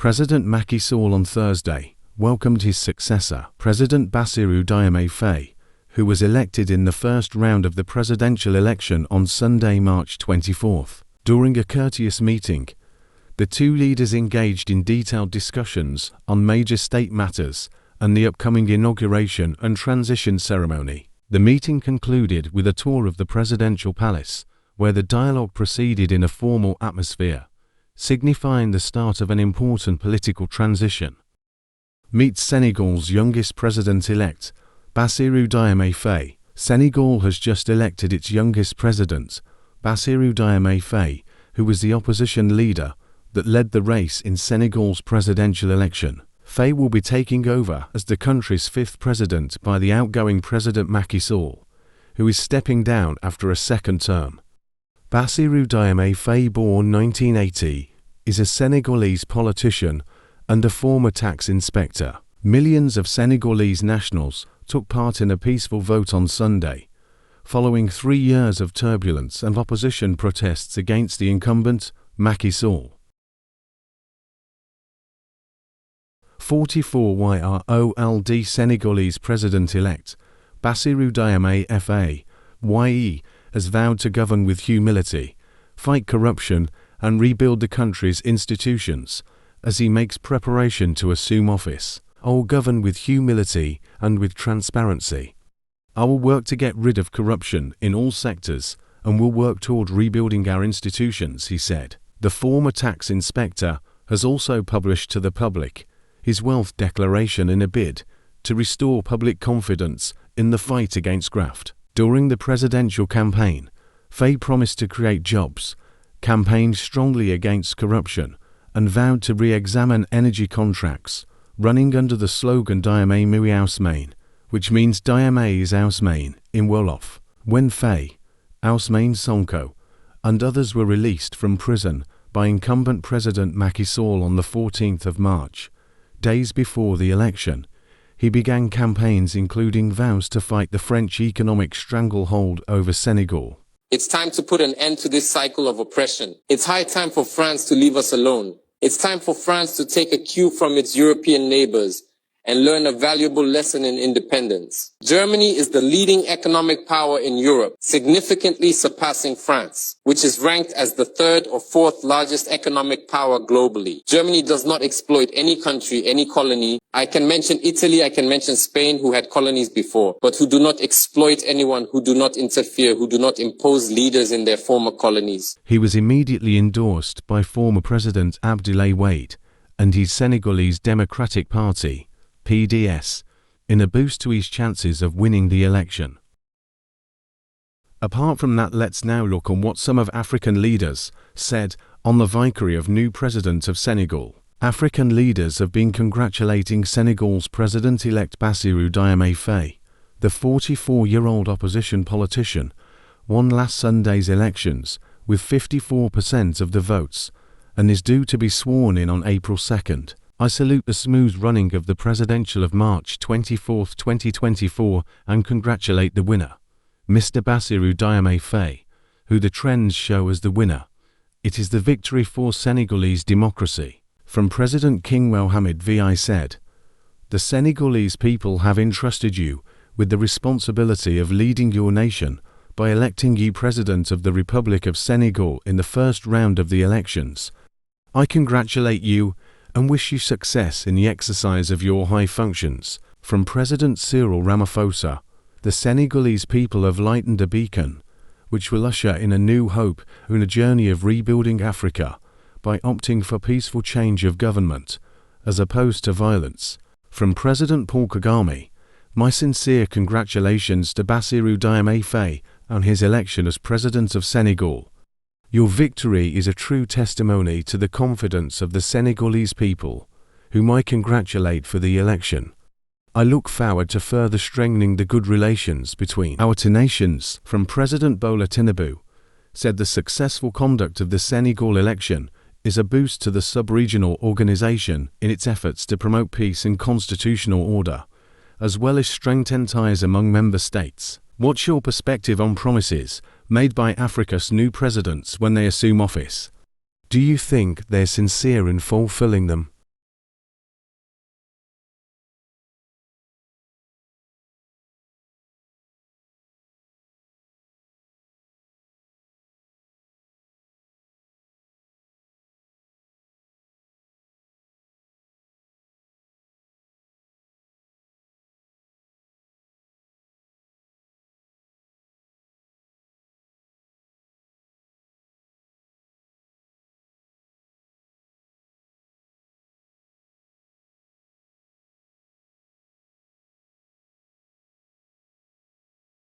President Macky Sall on Thursday welcomed his successor, President Bassirou Diomaye Faye, who was elected in the first round of the presidential election on Sunday, March 24. During a courteous meeting, the two leaders engaged in detailed discussions on major state matters and the upcoming inauguration and transition ceremony. The meeting concluded with a tour of the presidential palace, where the dialogue proceeded in a formal atmosphere, signifying the start of an important political transition. Meet Senegal's youngest president-elect, Bassirou Diomaye Faye. Senegal has just elected its youngest president, Bassirou Diomaye Faye, who was the opposition leader that led the race in Senegal's presidential election. Faye will be taking over as the country's fifth president by the outgoing President Macky Sall, who is stepping down after a second term. Bassirou Diomaye Faye, born 1980, is a Senegalese politician and a former tax inspector. Millions of Senegalese nationals took part in a peaceful vote on Sunday, following 3 years of turbulence and opposition protests against the incumbent, Macky Sall. 44-year-old Senegalese president-elect, Bassirou Diomaye Faye, has vowed to govern with humility, fight corruption, and rebuild the country's institutions as he makes preparation to assume office. I will govern with humility and with transparency. I will work to get rid of corruption in all sectors and will work toward rebuilding our institutions, he said. The former tax inspector has also published to the public his wealth declaration in a bid to restore public confidence in the fight against graft. During the presidential campaign, Faye promised to create jobs, campaigned strongly against corruption, and vowed to re-examine energy contracts, running under the slogan DIOMAYE of Senegal, which means Diomaye is Ousmane in Wolof. When Faye, Ousmane Sonko, and others were released from prison by incumbent President Macky Sall on the 14th of March, days before the election, he began campaigns including vows to fight the French economic stranglehold over Senegal. It's time to put an end to this cycle of oppression. It's high time for France to leave us alone. It's time for France to take a cue from its European neighbors and learn a valuable lesson in independence. Germany is the leading economic power in Europe, significantly surpassing France, which is ranked as the third or fourth largest economic power globally. Germany does not exploit any country, any colony. I can mention Italy, I can mention Spain, who had colonies before, but who do not exploit anyone, who do not interfere, who do not impose leaders in their former colonies. He was immediately endorsed by former President Abdoulaye Wade and his Senegalese Democratic Party, PDS, in a boost to his chances of winning the election. Apart from that, let's now look on what some of African leaders said on the victory of new president of Senegal. African leaders have been congratulating Senegal's president-elect Bassirou Diomaye Faye. The 44-year-old opposition politician won last Sunday's elections with 54% of the votes and is due to be sworn in on April 2nd. I salute the smooth running of the presidential of March 24, 2024 and congratulate the winner, Mr. Bassirou Diomaye Faye, who the trends show as the winner. It is the victory for Senegalese democracy. From President King Mohammed VI said, "The Senegalese people have entrusted you with the responsibility of leading your nation by electing you President of the Republic of Senegal in the first round of the elections. I congratulate you and wish you success in the exercise of your high functions." From President Cyril Ramaphosa, "The Senegalese people have lightened a beacon, which will usher in a new hope in a journey of rebuilding Africa by opting for peaceful change of government, as opposed to violence." From President Paul Kagame, "My sincere congratulations to Bassirou Diomaye Faye on his election as President of Senegal. Your victory is a true testimony to the confidence of the Senegalese people, whom I congratulate for the election. I look forward to further strengthening the good relations between our two nations." From President Bola Tinubu, said the successful conduct of the Senegal election is a boost to the sub-regional organization in its efforts to promote peace and constitutional order, as well as strengthen ties among member states. What's your perspective on promises made by Africa's new presidents when they assume office? Do you think they're sincere in fulfilling them?